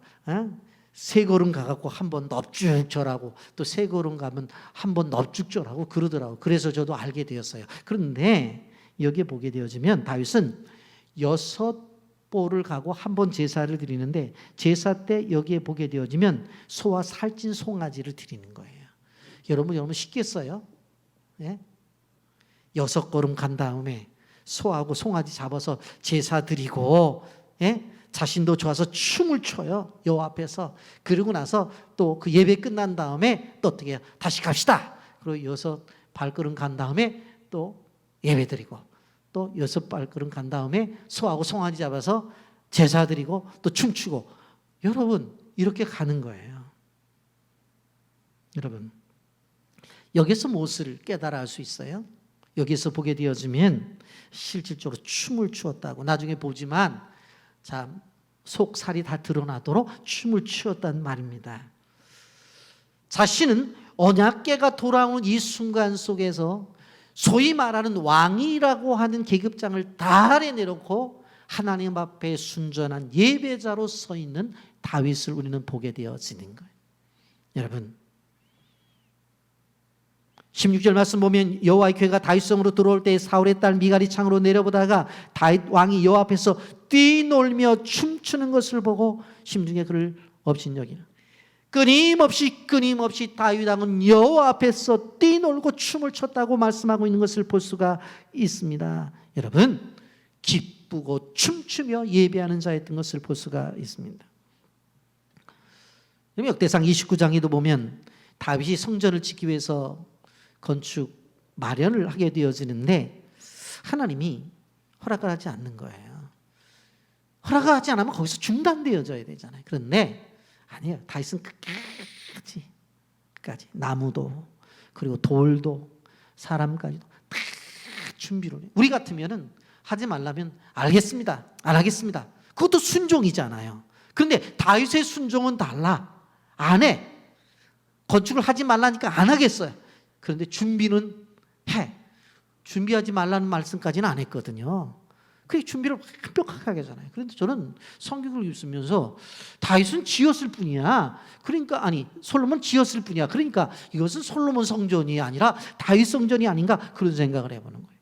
세 걸음 가갖고 한 번 넙죽 절하고 또 세 걸음 가면 한 번 넙죽 절하고 그러더라고요. 그래서 저도 알게 되었어요. 그런데 여기에 보게 되어지면 다윗은 6보를 가고 한 번 제사를 드리는데 제사 때 여기에 보게 되어지면 소와 살찐 송아지를 드리는 거예요. 여러분 쉽겠어요? 예? 6걸음 간 다음에 소하고 송아지 잡아서 제사 드리고 자신도 좋아서 춤을 춰요. 여호와 앞에서. 그러고 나서 또 그 예배 끝난 다음에 또 어떻게 해요? 다시 갑시다. 그리고 6발걸음 간 다음에 또 예배 드리고 또 6발걸음 간 다음에 소하고 송아지 잡아서 제사 드리고 또 춤추고 여러분 이렇게 가는 거예요. 여러분 여기서 무엇을 깨달아 알 수 있어요? 여기서 보게 되어지면 실질적으로 춤을 추었다고 나중에 보지만 참 속살이 다 드러나도록 춤을 추었단 말입니다. 자신은 언약궤가 돌아오는 이 순간 속에서 소위 말하는 왕이라고 하는 계급장을 다 아래내놓고 하나님 앞에 순전한 예배자로 서 있는 다윗을 우리는 보게 되어지는 거예요. 여러분 16절 말씀 보면 여호와의 궤가 다윗성으로 들어올 때 사울의 딸 미갈이 창으로 내려보다가 다윗 왕이 여호와 앞에서 뛰놀며 춤추는 것을 보고 심중에 그를 업신여기는 끊임없이 다윗 왕은 여호와 앞에서 뛰놀고 춤을 췄다고 말씀하고 있는 것을 볼 수가 있습니다. 여러분 기쁘고 춤추며 예배하는 자였던 것을 볼 수가 있습니다. 역대상 29장에도 보면 다윗이 성전을 짓기 위해서 건축 마련을 하게 되어지는데 하나님이 허락을 하지 않는 거예요. 허락을 하지 않으면 거기서 중단되어져야 되잖아요. 그런데 아니에요. 다윗은 끝까지 나무도 그리고 돌도 사람까지도 다 준비를 해요. 우리 같으면은 하지 말라면 알겠습니다. 안 하겠습니다. 그것도 순종이잖아요. 그런데 다윗의 순종은 달라. 안 해. 건축을 하지 말라니까 안 하겠어요. 그런데 준비는 해. 준비하지 말라는 말씀까지는 안 했거든요. 그 준비를 완벽하게 하잖아요. 그런데 저는 성경을 읽으면서 다윗은 지었을 뿐이야. 그러니까 아니 솔로몬 지었을 뿐이야. 그러니까 이것은 솔로몬 성전이 아니라 다윗 성전이 아닌가 그런 생각을 해보는 거예요.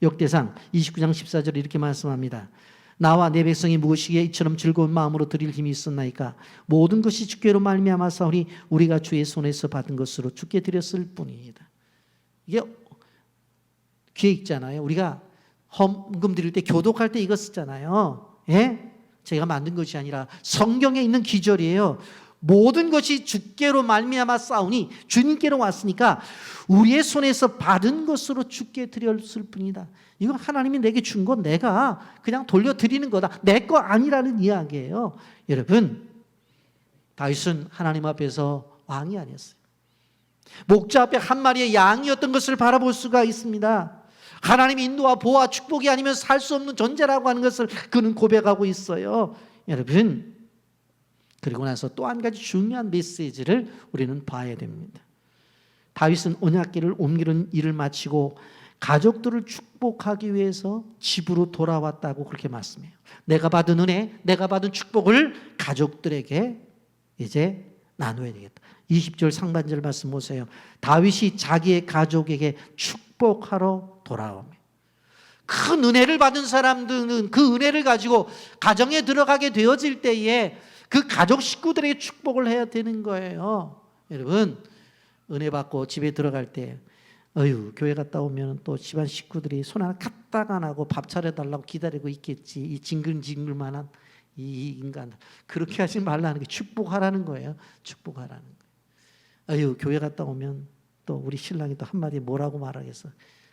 역대상 29장 14절에 이렇게 말씀합니다. 나와 내 백성이 무엇이기에 이처럼 즐거운 마음으로 드릴 힘이 있었나이까. 모든 것이 주께로 말미암아 사오니 우리가 주의 손에서 받은 것으로 주께 드렸을 뿐이다. 이게 귀에 있잖아요. 우리가 헌금 드릴 때 교독할 때 이거 쓰잖아요. 예? 제가 만든 것이 아니라 성경에 있는 기절이에요. 모든 것이 주께로 말미암아 싸우니 주님께로 왔으니까 우리의 손에서 받은 것으로 주께 드렸을 뿐이다. 이건 하나님이 내게 준 건 내가 그냥 돌려드리는 거다. 내 거 아니라는 이야기예요. 여러분, 다윗은 하나님 앞에서 왕이 아니었어요. 목자 앞에 한 마리의 양이었던 것을 바라볼 수가 있습니다. 하나님의 인도와 보호와 축복이 아니면 살 수 없는 존재라고 하는 것을 그는 고백하고 있어요. 여러분, 그리고 나서 또 한 가지 중요한 메시지를 우리는 봐야 됩니다. 다윗은 언약궤를 옮기는 일을 마치고 가족들을 축복하기 위해서 집으로 돌아왔다고 그렇게 말씀해요. 내가 받은 은혜, 내가 받은 축복을 가족들에게 이제 나눠야 되겠다. 20절 상반절 말씀 보세요. 다윗이 자기의 가족에게 축복하러 돌아오며 큰 은혜를 받은 사람들은 그 은혜를 가지고 가정에 들어가게 되어질 때에 그 가족 식구들에게 축복을 해야 되는 거예요. 여러분, 은혜 받고 집에 들어갈 때 교회 갔다 오면 또 집안 식구들이 손 하나 까딱 안 하고 밥 차려달라고 기다리고 있겠지. 이 징글징글만한 이 인간. 그렇게 하지 말라는 게 축복하라는 거예요. 축복하라는 거예요. 교회 갔다 오면 또 우리 신랑이 또 한마디 뭐라고 말하겠어.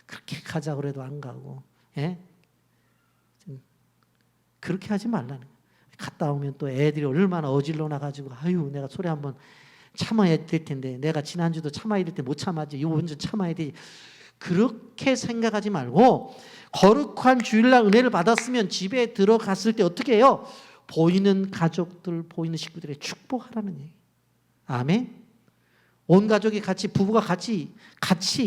그렇게 가자고 그래도 안 가고. 예? 그렇게 하지 말라는 거예요. 갔다 오면 또 애들이 얼마나 어질러 나가지고 내가 소리 한번 참아야 될 텐데 내가 지난주도 참아야 될 때 못 참았지. 이번 주 참아야 되지. 그렇게 생각하지 말고 거룩한 주일날 은혜를 받았으면 집에 들어갔을 때 어떻게 해요? 보이는 가족들, 보이는 식구들의 축복하라는 얘기예요. 아멘. 온 가족이 같이 부부가 같이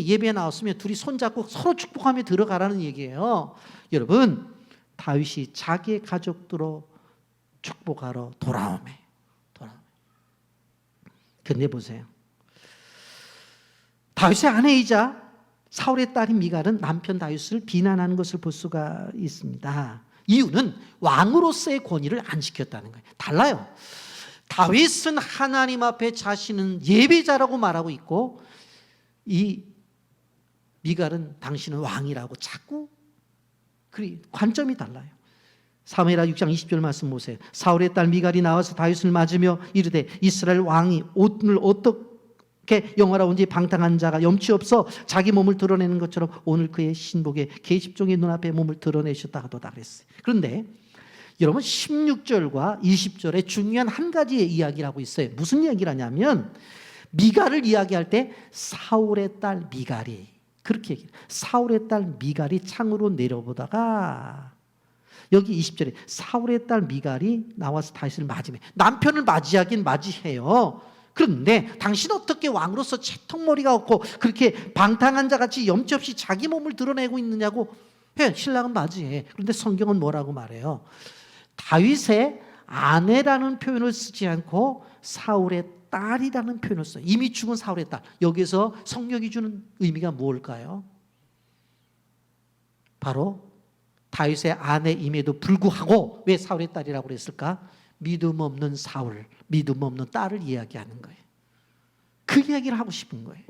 예배에 나왔으면 둘이 손잡고 서로 축복하며 들어가라는 얘기예요. 여러분, 다윗이 자기의 가족들로 축복하러 돌아오매. 근데 보세요. 다윗의 아내이자 사울의 딸인 미갈은 남편 다윗을 비난하는 것을 볼 수가 있습니다. 이유는 왕으로서의 권위를 안 지켰다는 거예요. 달라요. 다윗은 하나님 앞에 자신은 예배자라고 말하고 있고 이 미갈은 당신은 왕이라고 자꾸 관점이 달라요. 사무엘하 6장 20절 말씀 보세요. 사울의 딸 미갈이 나와서 다윗을 맞으며 이르되 이스라엘 왕이 오늘 어떻게 영화로운지 방탕한 자가 염치 없어 자기 몸을 드러내는 것처럼 오늘 그의 신복의 계집종의 눈앞에 몸을 드러내셨다 하도다 그랬어요. 그런데 여러분 16절과 20절에 중요한 한 가지의 이야기를 하고 있어요. 무슨 이야기를 하냐면 미갈을 이야기할 때 사울의 딸 미갈이 그렇게 얘기해요. 사울의 딸 미갈이 창으로 내려보다가 여기 20절에 사울의 딸 미갈이 나와서 다윗을 맞으며 남편을 맞이하긴 맞이해요. 그런데 당신 어떻게 왕으로서 채통머리가 없고 그렇게 방탕한 자같이 염치 없이 자기 몸을 드러내고 있느냐고 해. 신랑은 맞이해. 그런데 성경은 뭐라고 말해요? 다윗의 아내라는 표현을 쓰지 않고 사울의 딸이라는 표현을 써요. 이미 죽은 사울의 딸. 여기서 성경이 주는 의미가 무엇일까요? 바로 다윗의 아내임에도 불구하고 왜 사울의 딸이라고 그랬을까? 믿음 없는 사울, 믿음 없는 딸을 이야기하는 거예요. 그 이야기를 하고 싶은 거예요.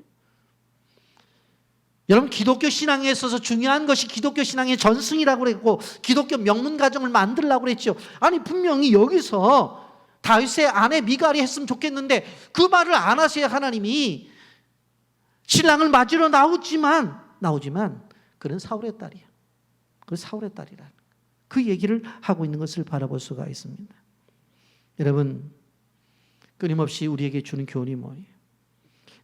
여러분, 기독교 신앙에 있어서 중요한 것이 기독교 신앙의 전승이라고 그랬고 기독교 명문 가정을 만들려고 그랬죠. 아니 분명히 여기서 다윗의 아내 미갈이 했으면 좋겠는데 그 말을 안 하세요. 하나님이 신랑을 맞으러 나오지만 그는 사울의 딸이야. 그 사울의 딸이라 그 얘기를 하고 있는 것을 바라볼 수가 있습니다. 여러분, 끊임없이 우리에게 주는 교훈이 뭐예요?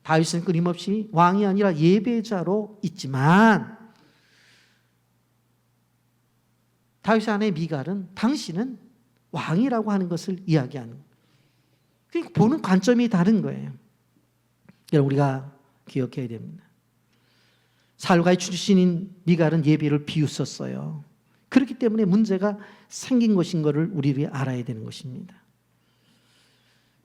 다윗은 끊임없이 왕이 아니라 예배자로 있지만 다윗의 아내 미갈은 당신은 왕이라고 하는 것을 이야기하는 거예요. 그러니까 보는 관점이 다른 거예요. 여러분 우리가 기억해야 됩니다. 살가의 출신인 미갈은 예배를 비웃었어요. 그렇기 때문에 문제가 생긴 것인 것을 우리들이 알아야 되는 것입니다.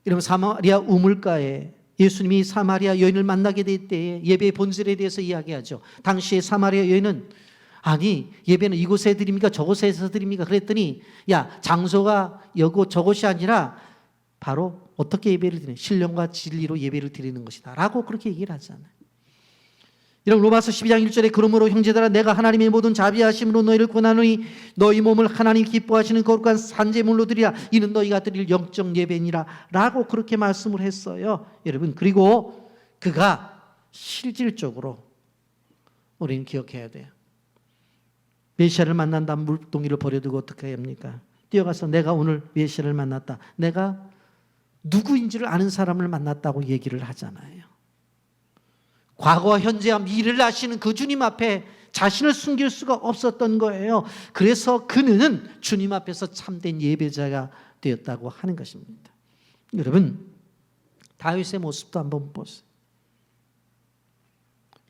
여러분 사마리아 우물가에 예수님이 사마리아 여인을 만나게 될 때에 예배의 본질에 대해서 이야기하죠. 당시에 사마리아 여인은 아니 예배는 이곳에 드립니까 저곳에서 드립니까 그랬더니 야 장소가 여고 저곳이 아니라 바로 어떻게 예배를 드리는 신령과 진리로 예배를 드리는 것이다 라고 그렇게 얘기를 하잖아요. 여러분 로마서 12장 1절에 그러므로 형제들아 내가 하나님의 모든 자비하심으로 너희를 권하노니 너희 몸을 하나님 기뻐하시는 거룩한 산제물로 드리라 이는 너희가 드릴 영적 예배니라 라고 그렇게 말씀을 했어요. 여러분 그리고 그가 실질적으로 우리는 기억해야 돼요. 메시아를 만난 다음 물동이를 버려두고 어떻게 합니까? 뛰어가서 내가 오늘 메시아를 만났다. 내가 누구인지를 아는 사람을 만났다고 얘기를 하잖아요. 과거와 현재와 미래를 아시는 그 주님 앞에 자신을 숨길 수가 없었던 거예요. 그래서 그는 주님 앞에서 참된 예배자가 되었다고 하는 것입니다. 여러분 다윗의 모습도 한번 보세요.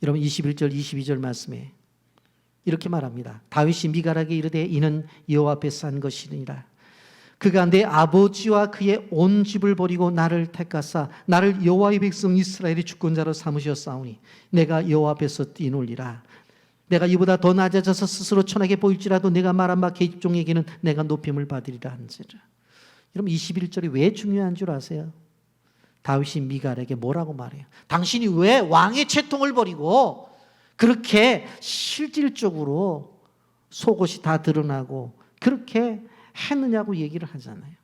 여러분 21절 22절 말씀에 이렇게 말합니다. 다윗이 미갈에게 이르되 이는 여호와 앞에서 한 것이니라. 그가 내 아버지와 그의 온 집을 버리고 나를 택하사 나를 여호와의 백성 이스라엘의 주권자로 삼으셨사오니 내가 여호와 앞에서 뛰놀리라. 내가 이보다 더 낮아져서 스스로 천하게 보일지라도 내가 말한 바 계집종에게는 내가 높임을 받으리라 한지라. 여러분 21절이 왜 중요한 줄 아세요? 다윗이 미갈에게 뭐라고 말해요? 당신이 왜 왕의 채통을 버리고 그렇게 실질적으로 속옷이 다 드러나고 그렇게 했느냐고 얘기를 하잖아요.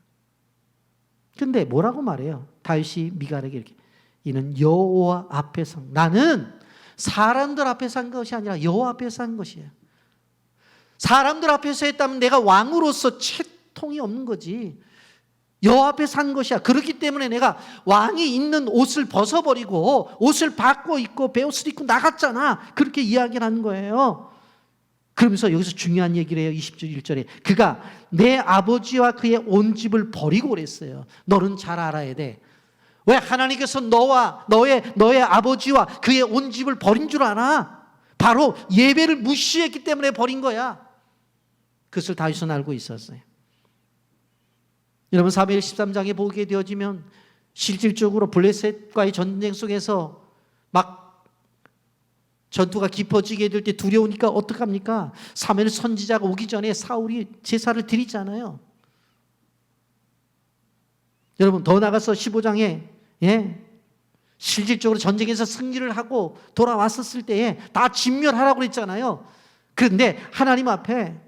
근데 뭐라고 말해요? 다윗이 미갈에게 이렇게 이는 여호와 앞에서 나는 사람들 앞에서 한 것이 아니라 여호와 앞에서 한 것이에요. 사람들 앞에서 했다면 내가 왕으로서 채통이 없는 거지. 여호와 앞에서 한 것이야. 그렇기 때문에 내가 왕이 입는 옷을 벗어버리고 옷을 바꿔 입고 베옷을 입고 나갔잖아. 그렇게 이야기를 하는 거예요. 그러면서 여기서 중요한 얘기를 해요. 21절에 그가 내 아버지와 그의 온 집을 버리고 그랬어요. 너는 잘 알아야 돼. 왜 하나님께서 너의 아버지와 그의 온 집을 버린 줄 알아? 바로 예배를 무시했기 때문에 버린 거야. 그것을 다윗은 알고 있었어요. 여러분 사무엘 13장에 보게 되어지면 실질적으로 블레셋과의 전쟁 속에서 막 전투가 깊어지게 될 때 두려우니까 어떡합니까? 사무엘 선지자가 오기 전에 사울이 제사를 드리잖아요. 여러분 더 나가서 15장에 실질적으로 전쟁에서 승리를 하고 돌아왔었을 때에 다 진멸하라고 그랬잖아요. 그런데 하나님 앞에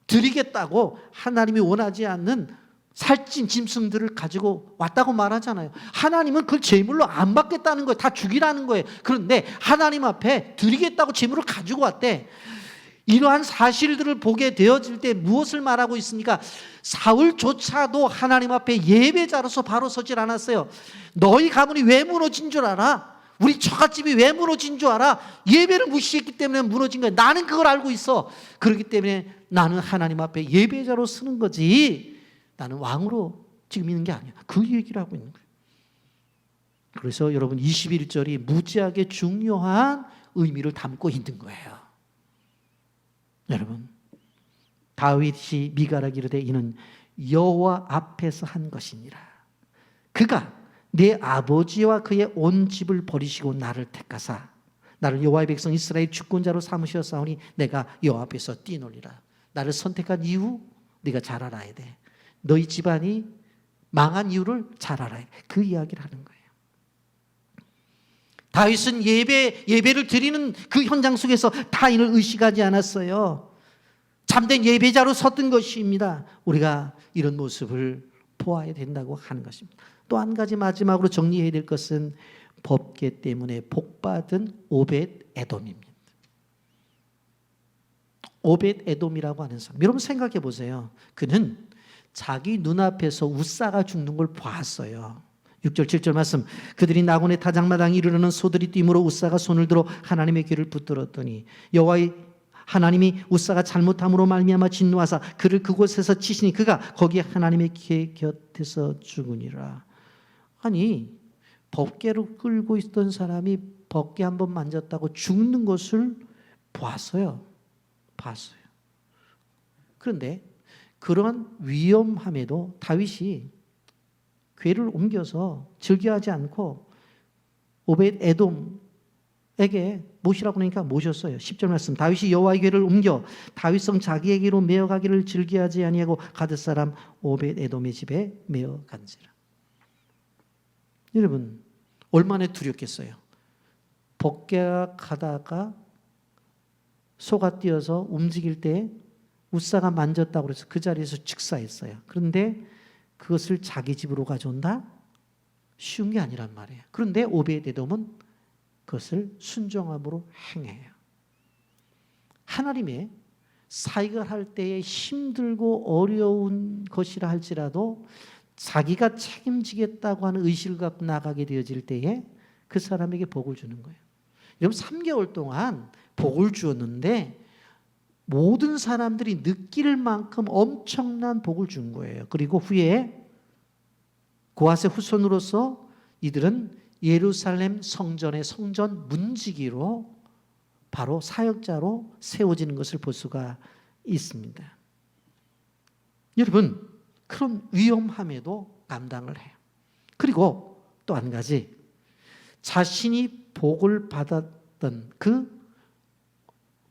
드리겠다고 하나님이 원하지 않는 살찐 짐승들을 가지고 왔다고 말하잖아요. 하나님은 그걸 제물로 안 받겠다는 거예요. 다 죽이라는 거예요. 그런데 하나님 앞에 드리겠다고 제물을 가지고 왔대. 이러한 사실들을 보게 되어질 때 무엇을 말하고 있습니까? 사울조차도 하나님 앞에 예배자로서 바로 서질 않았어요. 너희 가문이 왜 무너진 줄 알아? 우리 처갓집이 왜 무너진 줄 알아? 예배를 무시했기 때문에 무너진 거야. 나는 그걸 알고 있어. 그렇기 때문에 나는 하나님 앞에 예배자로 서는 거지 나는 왕으로 지금 있는 게 아니야. 그 얘기를 하고 있는 거예요. 그래서 여러분 21절이 무지하게 중요한 의미를 담고 있는 거예요. 여러분 다윗이 미갈에게 이르되 이는 여호와 앞에서 한 것이니라. 그가 내 아버지와 그의 온 집을 버리시고 나를 택하사 나를 여호와의 백성 이스라엘 주권자로 삼으셨사오니 내가 여호와 앞에서 뛰놀리라. 나를 선택한 이유 네가 잘 알아야 돼. 너희 집안이 망한 이유를 잘 알아야 돼. 그 이야기를 하는 거예요. 다윗은 예배를 드리는 그 현장 속에서 타인을 의식하지 않았어요. 참된 예배자로 섰던 것입니다. 우리가 이런 모습을 보아야 된다고 하는 것입니다. 또 한 가지 마지막으로 정리해야 될 것은 법궤 때문에 복받은 오벳 에돔입니다. 오벳 에돔이라고 하는 사람, 여러분 생각해 보세요. 그는 자기 눈앞에서 웃사가 죽는 걸 봤어요. 6절 7절 말씀. 그들이 나곤의 타작마당에 이르러는 소들이 뛰므로 웃사가 손을 들어 하나님의 귀를 붙들었더니 여호와의 하나님이 웃사가 잘못함으로 말미암아 진노하사 그를 그곳에서 치시니 그가 거기에 하나님의 귀 곁에서 죽으니라. 아니 법궤로 끌고 있던 사람이 법궤 한번 만졌다고 죽는 것을 봤어요. 그런데 그러한 위험함에도 다윗이 궤를 옮겨서 즐겨하지 않고 오벳 에돔에게 모시라고 그러니까 모셨어요. 10절 말씀. 다윗이 여호와의 궤를 옮겨 다윗성 자기에게로 메어가기를 즐겨하지 아니하고 가드 사람 오벳 에돔의 집에 메어간지라. 여러분 얼마나 두렵겠어요. 법궤가 가다가 소가 뛰어서 움직일 때 웃사가 만졌다고 해서 그 자리에서 즉사했어요. 그런데 그것을 자기 집으로 가져온다? 쉬운 게 아니란 말이에요. 그런데 오벳에돔은 그것을 순종함으로 행해요. 하나님의 사역을 할 때에 힘들고 어려운 것이라 할지라도 자기가 책임지겠다고 하는 의식을 갖고 나가게 되어질 때에 그 사람에게 복을 주는 거예요. 여러분 3개월 동안 복을 주었는데 모든 사람들이 느낄 만큼 엄청난 복을 준 거예요. 그리고 후에 고핫의 후손으로서 이들은 예루살렘 성전의 성전 문지기로 바로 사역자로 세워지는 것을 볼 수가 있습니다. 여러분 그런 위험함에도 감당을 해요. 그리고 또 한 가지 자신이 복을 받았던 그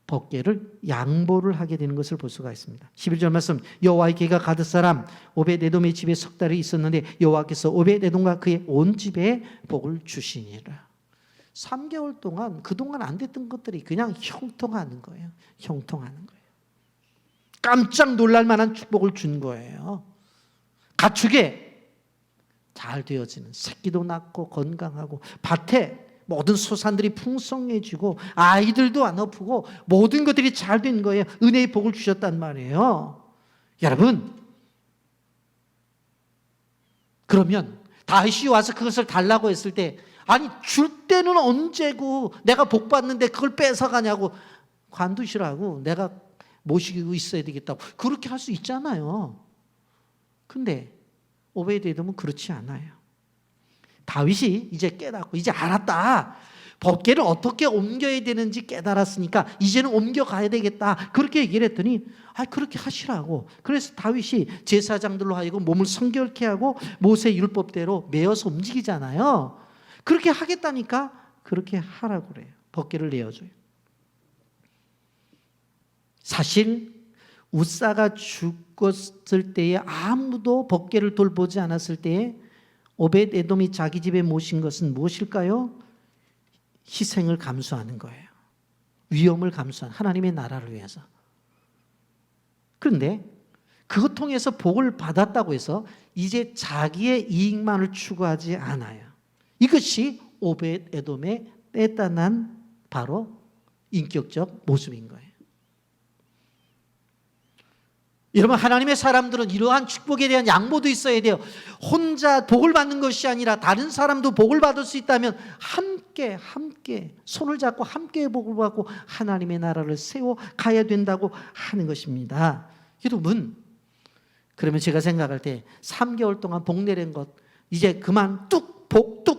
법궤를 양보를 하게 되는 것을 볼 수가 있습니다. 11절 말씀. 여호와의 궤가 가드 사람 오벳에돔의 집에 석 달이 있었는데 여호와께서 오벳에돔과 그의 온 집에 복을 주시니라. 3개월 동안 그동안 안 됐던 것들이 그냥 형통하는 거예요. 깜짝 놀랄 만한 축복을 준 거예요. 가축에 잘 되어지는, 새끼도 낳고 건강하고, 밭에 모든 소산들이 풍성해지고 아이들도 안 아프고 모든 것들이 잘 된 거예요. 은혜의 복을 주셨단 말이에요. 여러분 그러면 다윗이 와서 그것을 달라고 했을 때 아니 줄 때는 언제고 내가 복 받는데 그걸 뺏어가냐고 관두시라고 내가 모시고 있어야 되겠다고 그렇게 할 수 있잖아요. 근데 오베드에돔은 그렇지 않아요. 다윗이 이제 깨닫고 이제 알았다. 법궤를 어떻게 옮겨야 되는지 깨달았으니까 이제는 옮겨가야 되겠다. 그렇게 얘기를 했더니 그렇게 하시라고. 그래서 다윗이 제사장들로 하여금 몸을 성결케 하고 모세 율법대로 메어서 움직이잖아요. 그렇게 하겠다니까 그렇게 하라고 그래요. 법궤를 내어줘요. 사실 웃사가 죽었을 때에 아무도 법궤를 돌보지 않았을 때에 오벳에돔이 자기 집에 모신 것은 무엇일까요? 희생을 감수하는 거예요. 위험을 감수한 하나님의 나라를 위해서. 그런데 그것 통해서 복을 받았다고 해서 이제 자기의 이익만을 추구하지 않아요. 이것이 오벳에돔의 떼단한 바로 인격적 모습인 거예요. 여러분 하나님의 사람들은 이러한 축복에 대한 양보도 있어야 돼요. 혼자 복을 받는 것이 아니라 다른 사람도 복을 받을 수 있다면 함께 손을 잡고 함께 복을 받고 하나님의 나라를 세워 가야 된다고 하는 것입니다. 여러분 그러면 제가 생각할 때 3개월 동안 복 내린 것 이제 그만 뚝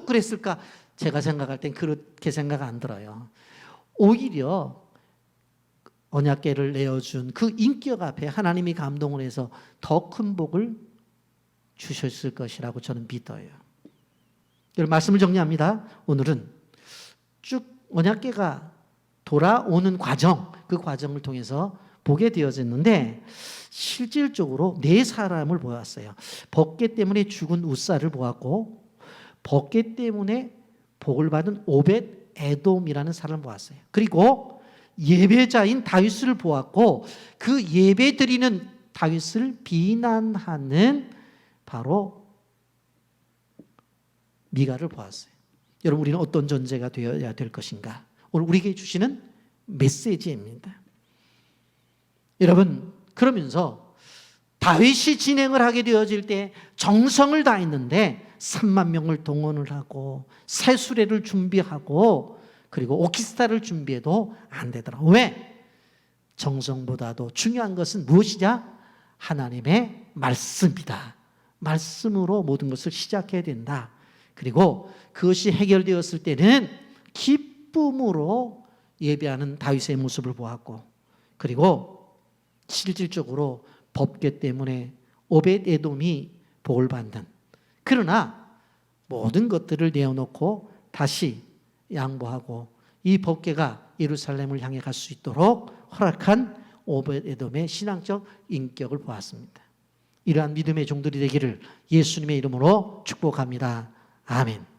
그랬을까? 제가 생각할 땐 그렇게 생각 안 들어요. 오히려 언약궤를 내어준 그 인격 앞에 하나님이 감동을 해서 더 큰 복을 주셨을 것이라고 저는 믿어요. 여러분 말씀을 정리합니다. 오늘은 쭉 언약궤가 돌아오는 과정, 그 과정을 통해서 보게 되어졌는데 실질적으로 네 사람을 보았어요. 법궤 때문에 죽은 웃사를 보았고 법궤 때문에 복을 받은 오벳에돔이라는 사람을 보았어요. 그리고 예배자인 다윗을 보았고 그 예배드리는 다윗을 비난하는 바로 미가를 보았어요. 여러분 우리는 어떤 존재가 되어야 될 것인가? 오늘 우리에게 주시는 메시지입니다. 여러분 그러면서 다윗이 진행을 하게 되어질 때 정성을 다했는데 3만 명을 동원을 하고 새 수레를 준비하고 그리고 오케스트라를 준비해도 안 되더라고요. 왜? 정성보다도 중요한 것은 무엇이냐? 하나님의 말씀이다. 말씀으로 모든 것을 시작해야 된다. 그리고 그것이 해결되었을 때는 기쁨으로 예배하는 다윗의 모습을 보았고, 그리고 실질적으로 법궤 때문에 오벳에돔이 복을 받는, 그러나 모든 것들을 내어놓고 다시 양보하고 이 법궤가 예루살렘을 향해 갈 수 있도록 허락한 오벳에돔의 신앙적 인격을 보았습니다. 이러한 믿음의 종들이 되기를 예수님의 이름으로 축복합니다. 아멘.